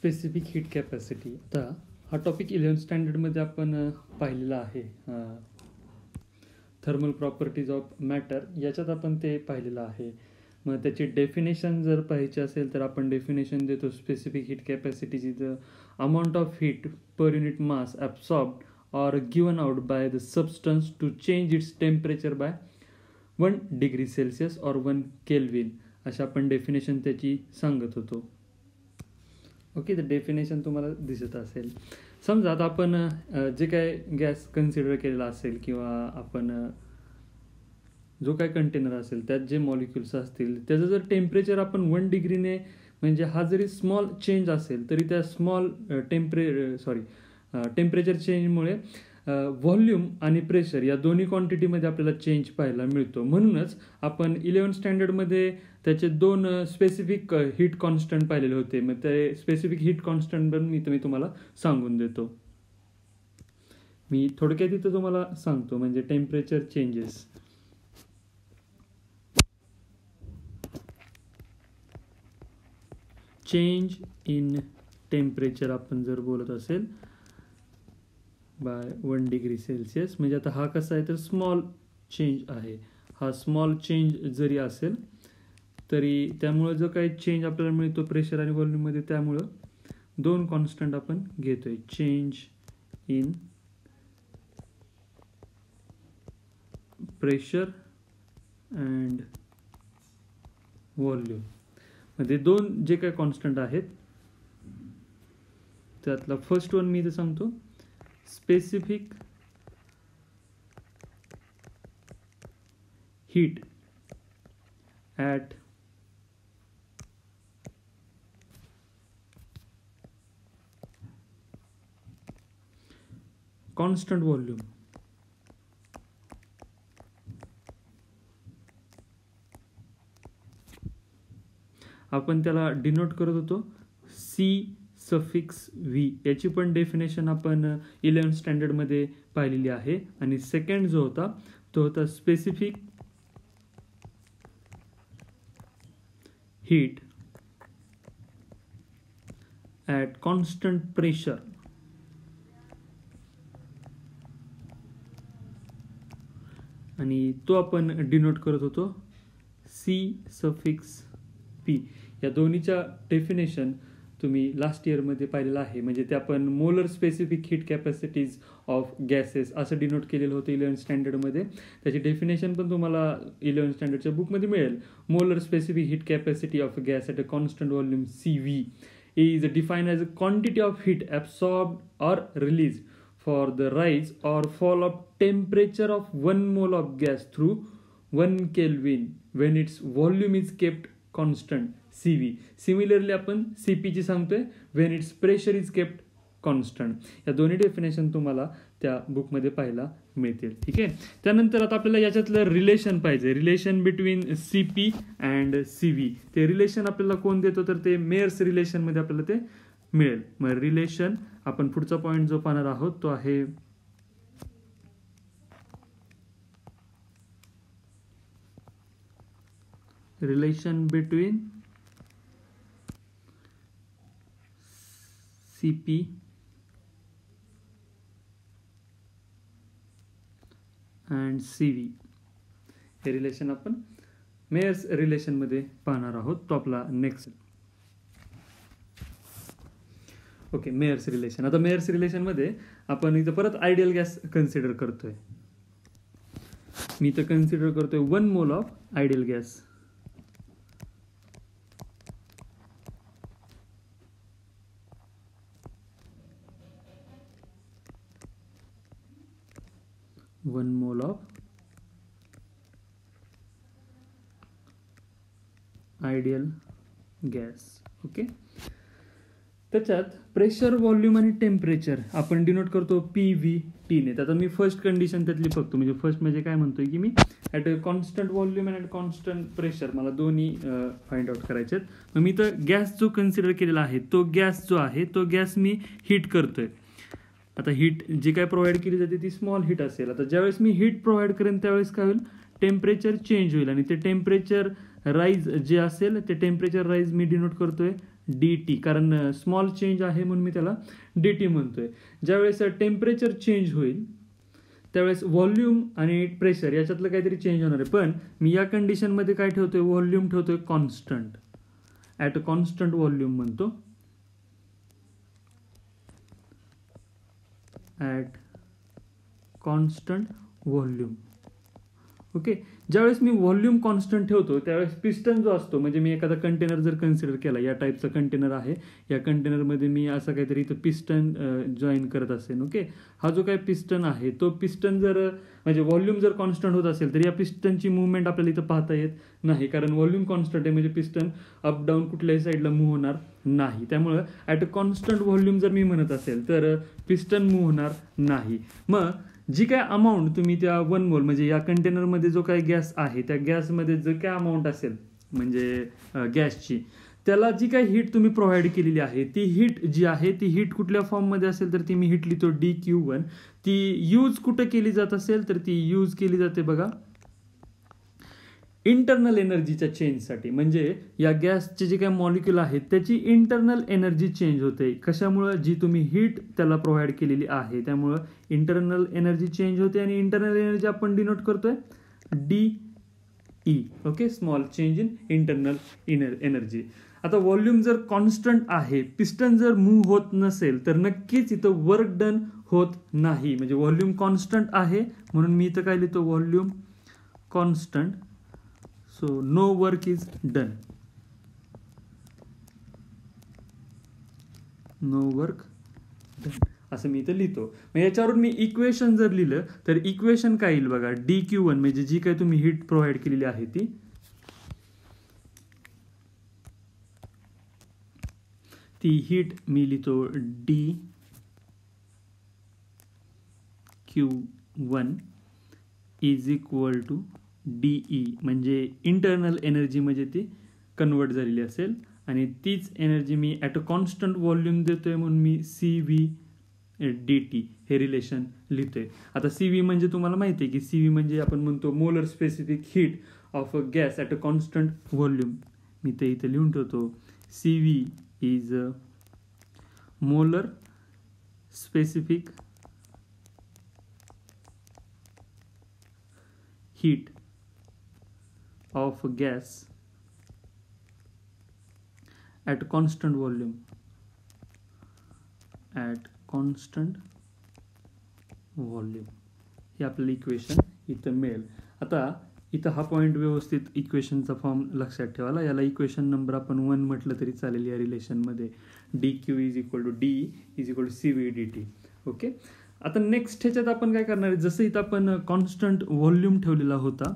Specific heat capacity. आता हा topic 11th स्टँडर्डमध्ये आपण पाहिलेला आहे. थर्मल प्रॉपर्टीज ऑफ मॅटर याच्यात आपण ते पाहिलेलं आहे. मग त्याची डेफिनेशन जर पाहायची असेल तर आपण डेफिनेशन देतो. स्पेसिफिक हीट कॅपॅसिटीची the amount of heat per unit mass absorbed or given out by the substance to change its temperature by 1 degree Celsius or 1 Kelvin अशा आपण डेफिनेशन त्याची सांगत होतो. ओके, तर डेफिनेशन तुम्हाला दिसत असेल. समजा आता आपण जे काय गॅस कन्सिडर केलेला असेल किंवा आपण जो काय कंटेनर असेल त्यात जे मॉलिक्युल्स असतील त्याचं जर टेम्परेचर आपण 1 डिग्रीने म्हणजे हा जरी स्मॉल चेंज असेल तरी त्या स्मॉल टेम्परेचर चेंजमुळे व्हॉल्यूम आणि प्रेशर या दोन्ही क्वांटिटीमध्ये आपल्याला चेंज पाहायला मिळतो. म्हणूनच आपण 11th स्टँडर्डमध्ये त्याचे 2 स्पेसिफिक हीट कॉन्स्टंट पाहिलेले होते. मग ते स्पेसिफिक हीट कॉन्स्टंट पण मी तुम्हाला सांगून देतो. मी थोडक्यात इथं तुम्हाला सांगतो म्हणजे temperature changes. Change in temperature आपण जर बोलत असेल बाय 1 डिग्री सेल्सिअस म्हणजे आता हा कसा आहे तर स्मॉल चेंज आहे. हा स्मॉल चेंज जरी असेल तरी त्यामुळं जो काही चेंज आपल्याला मिळतो प्रेशर आणि व्हॉल्यूममध्ये त्यामुळं 2 कॉन्स्टंट आपण घेतोय. Change in pressure and volume मध्ये 2 जे काही कॉन्स्टंट आहेत त्यातला फर्स्ट वन मी इथे सांगतो. Specific heat at constant volume. आपण त्याला डिनोट करत होतो सी सफिक्स व्ही. याची पण डेफिनेशन आपण 11th स्टँडर्डमध्ये पाहिलेली आहे. आणि सेकंड जो होता तो होता specific heat at constant pressure आणि तो आपण डिनोट करत होतो सी सफिक्स पी. या दोन्हीच्या डेफिनेशन तुम्ही लास्ट इयरमध्ये पाहिलेलं आहे. म्हणजे ते आपण molar specific heat capacities of gases असं डिनोट केलेलं होतं 11th स्टँडर्डमध्ये. त्याची डेफिनेशन पण तुम्हाला 11th स्टँडर्डच्या बुकमध्ये मिळेल. Molar specific heat capacity of gas at a constant volume CV is defined as a quantity of heat absorbed or released for the rise or fall of temperature of 1 mole of gas through 1 Kelvin when its volume is kept constant CV. Similarly आपण CP ची सांगतोय when its pressure is kept constant. या दोन्ही definition तुम्हाला त्या बुकमध्ये पाहायला मिळतील. ठीक आहे. त्यानंतर आता आपल्याला याच्यातलं रिलेशन पाहिजे. Relation between CP and CV. ते रिलेशन आपल्याला कोण देतो तर ते मेयर्स रिलेशनमध्ये आपल्याला ते मिळेल. मग रिलेशन आपण पुढचा पॉईंट जो पाहणार आहोत तो आहे relation between CP and CV. हे रिलेशन आपण मेयर्स रिलेशनमध्ये पाहणार आहोत. तो आपला नेक्स्ट. Okay, Mayer's relation. आता मेयर्स रिलेशनमध्ये आपण इथं परत आयडियल गॅस कन्सिडर करतोय. मी इथं कन्सिडर करतोय 1 mole of ideal gas. One mole of ideal gas. Okay. त्याच्यात प्रेशर व्हॉल्यूम आणि टेम्परेचर आपण डिनोट करतो PVT ने. आता मी फर्स्ट कंडिशन त्यातली बघतो. म्हणजे फर्स्ट म्हणजे काय म्हणतोय की मी at a constant volume and constant pressure मला दोन्ही फाइंड आउट करायचे आहेत. मग मी तर गॅस जो कन्सिडर केलेला आहे तो गॅस जो आहे तो गॅस मी हीट करतोय. आता हीट जी काय प्रोव्हाइड केली जाते ती स्मॉल हीट असेल. आता ज्यावेळेस मी हीट प्रोव्हाइड करेन त्यावेळेस काय होईल टेम्परेचर चेंज होईल आणि ते टेम्परेचर राईज जे असेल ते टेम्परेचर राईज मी डिनोट करतोय dt, कारण स्मॉल चेंज आहे म्हणून मी त्याला dt म्हणतोय. ज्यावेळेस टेम्परेचर चेंज होईल त्यावेळेस व्हॉल्यूम आणि प्रेशर याच्यातलं काहीतरी चेंज होणार आहे, पण मी या कंडिशनमध्ये काय ठेवतोय, व्हॉल्यूम ठेवतोय कॉन्स्टंट, ॲट कॉन्स्टंट व्हॉल्यूम म्हणतो, ॲट कॉन्स्टंट व्हॉल्यूम. ओके. ज्यावेळेस मी व्हॉल्यूम कॉन्स्टंट ठेवतो त्यावेळेस पिस्टन जो असतो, म्हणजे मी एखादा कंटेनर जर कन्सिडर केला, या टाईपचा कंटेनर आहे, या कंटेनरमध्ये मी असं काहीतरी इथं पिस्टन जॉईन करत असेल. ओके. हा जो काही पिस्टन आहे तो पिस्टन जर म्हणजे व्हॉल्यूम जर कॉन्स्टंट होत असेल तर या पिस्टनची मुवमेंट आपल्याला इथं पाहता येत नाही, कारण व्हॉल्यूम कॉन्स्टंट आहे, म्हणजे पिस्टन अप डाऊन कुठल्याही साईडला मूव्ह होणार नाही. त्यामुळं ॲट अ कॉन्स्टंट व्हॉल्यूम जर मी म्हणत असेल तर पिस्टन मूव्ह होणार नाही. मग जी काय अमाऊंट तुम्ही त्या 1 मोल म्हणजे या कंटेनरमध्ये जो काही गॅस आहे त्या गॅसमध्ये जे काय अमाऊंट असेल म्हणजे गॅसची, त्याला जी काही हीट तुम्ही प्रोव्हाइड केलेली आहे ती हीट जी आहे ती हीट कुठल्या फॉर्ममध्ये असेल तर ती मी हीट लिहितो dQ1. ती यूज कुठं केली जात असेल तर ती यूज केली जाते बघा इंटरनल एनर्जीच्या चेंजसाठी. म्हणजे या गॅसचे जे काही मॉलिक्युल आहेत त्याची इंटरनल एनर्जी चेंज होते. कशामुळं? जी तुम्ही हीट त्याला प्रोव्हाइड केलेली आहे त्यामुळं इंटरनल एनर्जी चेंज होते, आणि इंटरनल एनर्जी आपण डिनोट करतोय DE. Okay. Small change in internal energy. आता व्हॉल्यूम जर कॉन्स्टंट आहे, पिस्टन जर मूव्ह होत नसेल तर नक्कीच इथं वर्क डन होत नाही. म्हणजे व्हॉल्यूम कॉन्स्टंट आहे म्हणून मी इथं काय लिहितो, volume constant, so no work is done, no work done असं मी इथं लिहितो. मग याच्यावरून मी इक्वेशन जर लिहिलं तर इक्वेशन काय येईल बघा, dQ1 म्हणजे जी काही तुम्ही हीट प्रोव्हाइड केलेली आहे ती हीट मी लिहितो dQ1 is equal to DE, म्हणजे इंटरनल एनर्जी म्हणजे ती कन्वर्ट झालेली असेल, आणि तीच एनर्जी मी ॲट अ कॉन्स्टंट व्हॉल्यूम देतोय म्हणून मी CV dt हे रिलेशन लिहितोय. आता CV म्हणजे तुम्हाला माहिती आहे की CV म्हणजे आपण म्हणतो molar specific heat of a gas at a constant volume. मी ते इथे लिहून ठेवतो, CV is molar specific heat of gas at constant volume, at constant volume. हे आपल्याला इक्वेशन इथं मिळेल. आता इथं हा पॉईंट व्यवस्थित इक्वेशनचा फॉर्म लक्षात ठेवायला, याला इक्वेशन नंबर आपण 1 म्हटलं तरी चालेल या रिलेशनमध्ये. DQ is equal to DE is equal to CV dt. Okay. आता नेक्स्ट ह्याच्यात आपण काय करणार आहे, जसं इथं आपण कॉन्स्टंट व्हॉल्यूम ठेवलेला होता,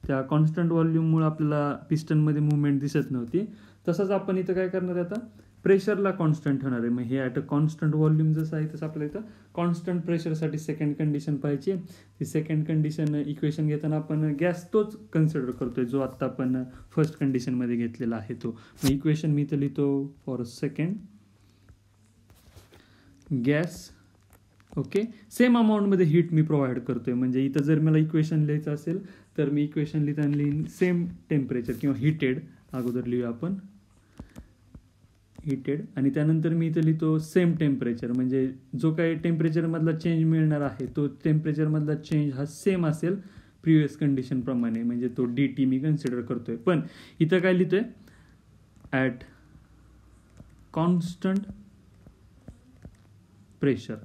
त्या कॉन्स्टंट व्हॉल्यूममुळे आपल्याला पिस्टनमध्ये मुवमेंट दिसत नव्हती, तसंच आपण इथं काय करणार आहे, आता प्रेशरला कॉन्स्टंट ठेवणार आहे. मग हे ॲट अ कॉन्स्टंट व्हॉल्यूम जसं आहे तसं आपल्याला इथं कॉन्स्टंट प्रेशरसाठी सेकंड कंडिशन पाहिजे. ती सेकंड कंडिशन इक्वेशन घेताना आपण गॅस तोच कन्सिडर करतोय जो आत्ता आपण फर्स्ट कंडिशनमध्ये घेतलेला आहे तो. मग इक्वेशन मी इथं लिहितो for second gas. Okay. Same अमाऊंटमध्ये हीट मी प्रोव्हाइड करतोय, म्हणजे इथं जर मला इक्वेशन लिहायचं असेल तर मी इक्वेशन लिहिताना लिहीन सेम टेम्परेचर किंवा हिटेड, अगोदर लिहूया आपण हिटेड, आणि त्यानंतर मी इथं लिहितो सेम टेम्परेचर, म्हणजे जो काही टेम्परेचरमधला चेंज मिळणार आहे तो टेम्परेचरमधला चेंज हा सेम असेल प्रिव्हियस कंडिशनप्रमाणे, म्हणजे तो DT मी कन्सिडर करतोय. पण इथं काय लिहितोय, ॲट कॉन्स्टंट प्रेशर.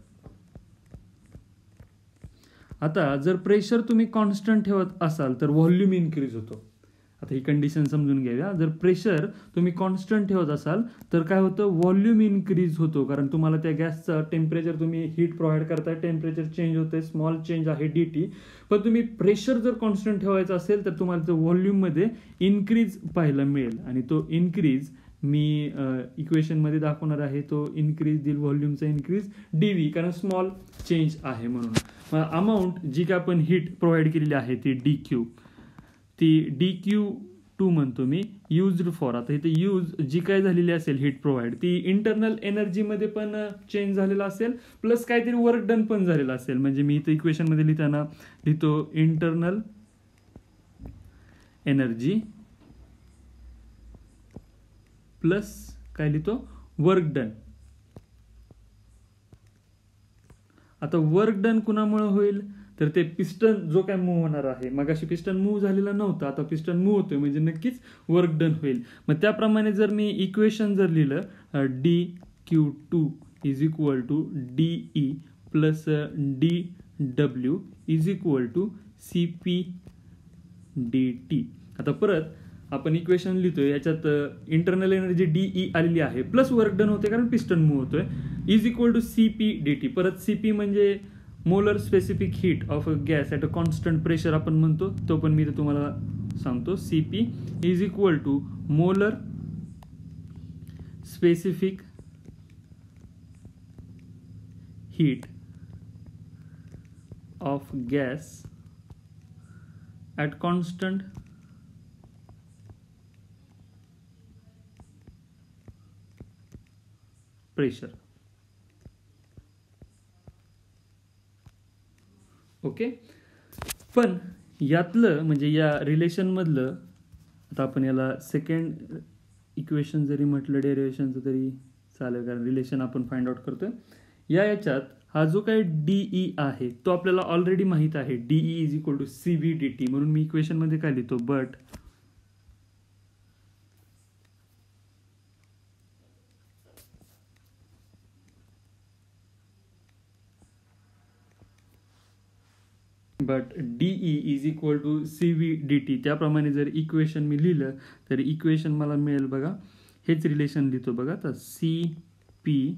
आता जर प्रेशर तुम्ही कॉन्स्टंट ठेवत असाल तर व्हॉल्यूम इन्क्रीज होतो. आता ही कंडिशन समजून घ्याव्या. जर प्रेशर तुम्ही कॉन्स्टंट ठेवत असाल तर काय होतं, व्हॉल्यूम इन्क्रीज होतो, कारण तुम्हाला त्या गॅसचं टेम्परेचर तुम्ही हीट प्रोव्हाइड करताय, टेम्परेचर चेंज होते, स्मॉल चेंज आहे DT. पण तुम्ही प्रेशर जर कॉन्स्टंट ठेवायचं असेल तर तुम्हाला व्हॉल्यूममध्ये इन्क्रीज पाहायला मिळेल, आणि तो इन्क्रीज मी इक्वेशनमध्ये दाखवणार आहे. तो इन्क्रीज देईल व्हॉल्यूमचा इन्क्रीज DV, कारण स्मॉल चेंज आहे म्हणून. अमाऊंट जी काय आपण हीट प्रोव्हाइड केलेली आहे ती DQ, ती DQ2 म्हणतो मी, युज्ड फॉर. आता इथे यूज जी काय झालेली असेल हीट प्रोव्हाइड ती इंटरनल एनर्जीमध्ये पण चेंज झालेला असेल, प्लस काहीतरी वर्क डन पण झालेला असेल. म्हणजे मी इथे इक्वेशनमध्ये लिहितो इंटरनल एनर्जी प्लस काय लिहितो वर्क डन. आता वर्क डन कुणामुळे होईल तर ते पिस्टन जो काय मूव्ह होणार आहे, मगाशी पिस्टन मूव्ह झालेला नव्हता, आता पिस्टन मूव्ह होतोय म्हणजे नक्कीच वर्क डन होईल. मग त्याप्रमाणे जर मी इक्वेशन जर लिहिलं dq2 is equal to DE plus DW is equal to CP dt. आता परत आपण इक्वेशन लिहितोय, याच्यात इंटरनल एनर्जी DE आलेली आहे प्लस वर्क डन होते कारण पिस्टन मूव्ह होतोय, is equal to CP dt. परत CP म्हणजे molar specific heat of a gas at a constant pressure आपण म्हणतो, तो पण मी तुम्हाला सांगतो. CP is equal to molar specific heat of gas at constant pressure. Okay. पण यातलं म्हणजे या रिलेशन मधलं, आता आपण याला सेकंड इक्वेशन जरी म्हटलं डेरिव्हेशनचं तरी चालेल कारण रिलेशन आपण फाइंड आउट करतोय. याच्यात हा जो काही DE आहे तो आपल्याला ऑलरेडी माहित आहे, DE is equal to CV dt. म्हणून मी इक्वेशन मध्ये काय लिहितो, but DE is equal to CV dt. त्याप्रमाणे जर इक्वेशन मी लिहिलं तर इक्वेशन मला मिळेल बघा, हेच रिलेशन लिहितो बघा, तर CP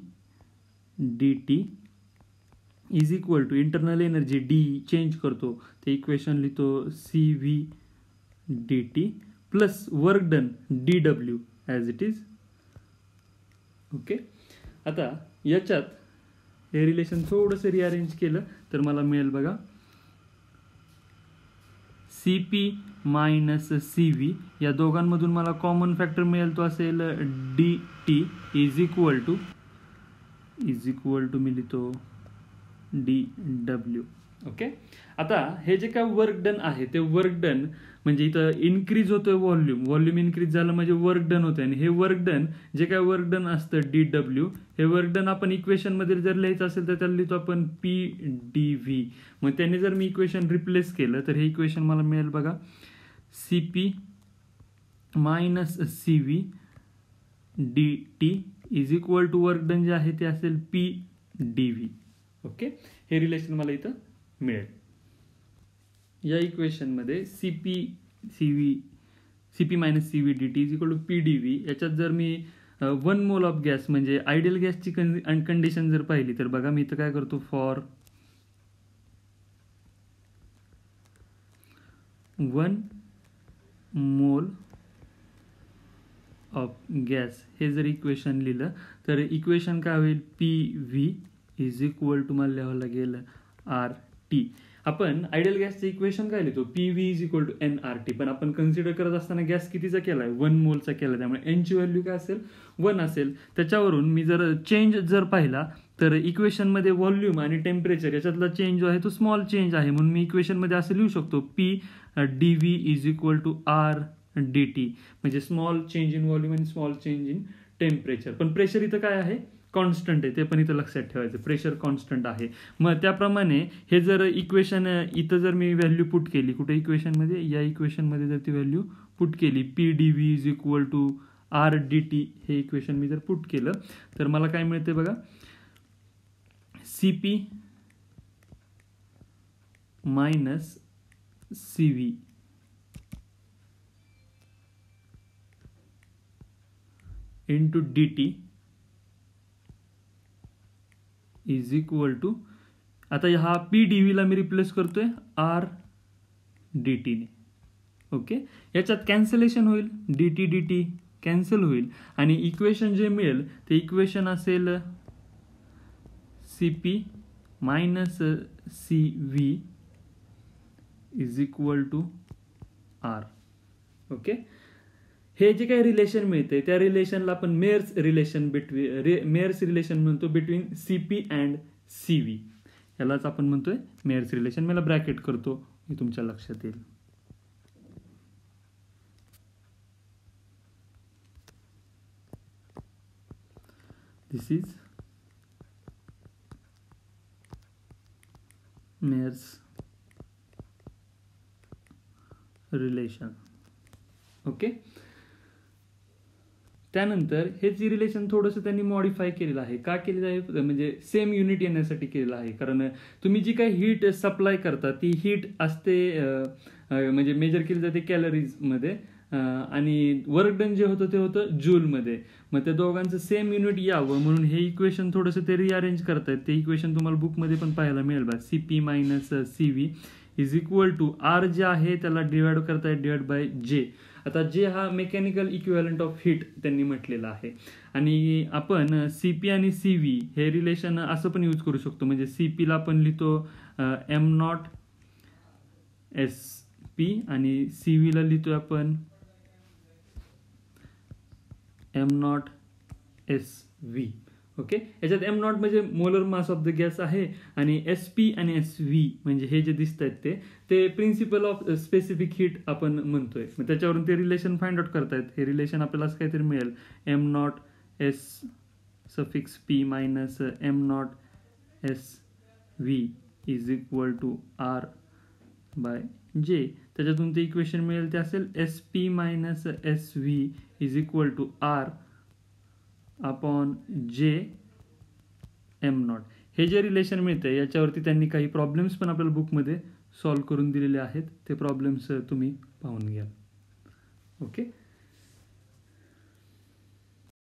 dt is equal to internal energy D change करतो ते इक्वेशन लिहितो CV dt plus work done DW as it is. Okay. आता याच्यात हे रिलेशन थोडंसं रिअरेंज केलं तर मला मिळेल बघा CP मायनस CV, या दोघांमधून मला कॉमन फॅक्टर मिळेल तो असेल DT इज इक्वल टू मी लिहितो DW. ओके. आता हे जे काय वर्क डन आहे ते वर्क डन म्हणजे इथं इन्क्रीज होतोय व्हॉल्यूम इन्क्रीज झालं म्हणजे वर्क डन होतंय, आणि हे वर्क डन जे काय वर्क डन असतं DW, हे वर्क डन आपण इक्वेशन मध्ये जर लिहायचं असेल तर त्याला लिहितो आपण PdV. मग त्याने जर मी इक्वेशन रिप्लेस केलं तर हे इक्वेशन मला मिळेल बघा CP minus CV dt is equal to work done जे आहे ते असेल PdV. ओके. हे रिलेशन मला इथं मिळेल. या इक्वेशन मध्ये CP minus CV dt is equal to PdV. याच्यात जर मी 1 मोल ऑफ गॅस म्हणजे आयडियल गॅसची कंडिशन जर पाहिली तर बघा मी इथं काय करतो, फॉर 1 मोल ऑफ गॅस हे जर इक्वेशन लिहिलं तर इक्वेशन काय होईल, PV इज इक्वल टू मला लिहावं लागेल RT. आपण आयडियल गॅसचं इक्वेशन काय लिहितो, PV is equal to nRT, पण आपण कन्सिडर करत असताना गॅस कितीचा केलाय, 1 मोलचा केला, त्यामुळे n ची व्हॅल्यू काय असेल 1 असेल. त्याच्यावरून मी जर चेंज जर पाहिला तर इक्वेशन मध्ये व्हॉल्यूम आणि टेम्परेचर याच्यातला चेंज जो आहे तो स्मॉल चेंज आहे, म्हणून मी इक्वेशन मध्ये असं लिहू शकतो PdV is equal to RdT, म्हणजे स्मॉल चेंज इन व्हॉल्यूम आणि स्मॉल चेंज इन टेम्परेचर. पण प्रेशर इथं काय आहे, कॉन्स्टंट आहे, ते पण इथं लक्षात ठेवायचं, प्रेशर कॉन्स्टंट आहे. मग त्याप्रमाणे हे जर इक्वेशन इथं जर मी व्हॅल्यू पुट केली कुठे इक्वेशन मध्ये, या इक्वेशन मध्ये जर ती व्हॅल्यू पुट केली PdV is equal to RdT, हे इक्वेशन मी जर पुट केलं तर मला काय मिळते बघा, CP minus CV into DT is equal to, आता हा PdV ला मी रिप्लेस करतोय RdT ने. ओके. याच्यात कॅन्सलेशन होईल, DT कॅन्सल होईल आणि इक्वेशन जे मिळेल ते इक्वेशन असेल CP minus CV is equal to R. Okay. हे जे काही रिलेशन मिळते त्या रिलेशनला आपण मेयर्स रिलेशन म्हणतो बिटवीन CP अँड CV. यालाच आपण म्हणतोय मेयर्स रिलेशन. मला ब्रॅकेट करतो, हे तुमच्या लक्षात येईल. दिस इज मेयर्स रिलेशन. ओके. त्यानंतर हेच रिलेशन थोडंसं त्यांनी मॉडिफाय केलेलं आहे. का केलेलं आहे? म्हणजे सेम युनिट येण्यासाठी केलेलं आहे. कारण तुम्ही जी काही हीट सप्लाय करता ती हीट असते म्हणजे मेजर केली जाते कॅलरीजमध्ये आणि वर्क डन जे होतं ते होतं जूलमध्ये. मग त्या दोघांचं सेम युनिट यावं म्हणून हे इक्वेशन थोडंसं ते रिअरेंज करतायत. ते इक्वेशन तुम्हाला बुकमध्ये पण पाहायला मिळेल बा. CP minus CV is equal to R जे आहे त्याला डिवाइड करतायत डिवाइड बाय जे. आता जे हा मेकॅनिकल इक्विव्हॅलंट ऑफ हीट त्यांनी म्हटलेला आहे. आणि आपण CP आणि CV हे रिलेशन असं पण यूज करू शकतो. म्हणजे CP ला आपण लिहितो m0 SP आणि CV ला लिहितोय आपण m0 SV. ओके. याच्यात m0 म्हणजे molar mass of the gas आहे आणि SP आणि SV म्हणजे हे जे दिसत आहेत ते प्रिन्सिपल ऑफ स्पेसिफिक हीट आपण म्हणतोय. मग त्याच्यावरून ते रिलेशन फाइंड आउट करतायत. हे रिलेशन आपल्याला असं काहीतरी मिळेल m0 SP minus m0 SV is equal to R by J. त्याच्यातून ते इक्वेशन मिळेल ते असेल SP minus SV is equal to R upon J m0. हे जे रिलेशन मिळते याच्यावरती त्यांनी काही प्रॉब्लेम्स पण आपल्याला बुकमध्ये सॉल्व्ह करून दिलेले आहेत. ते प्रॉब्लेम्स तुम्ही पाहून घ्या. ओके.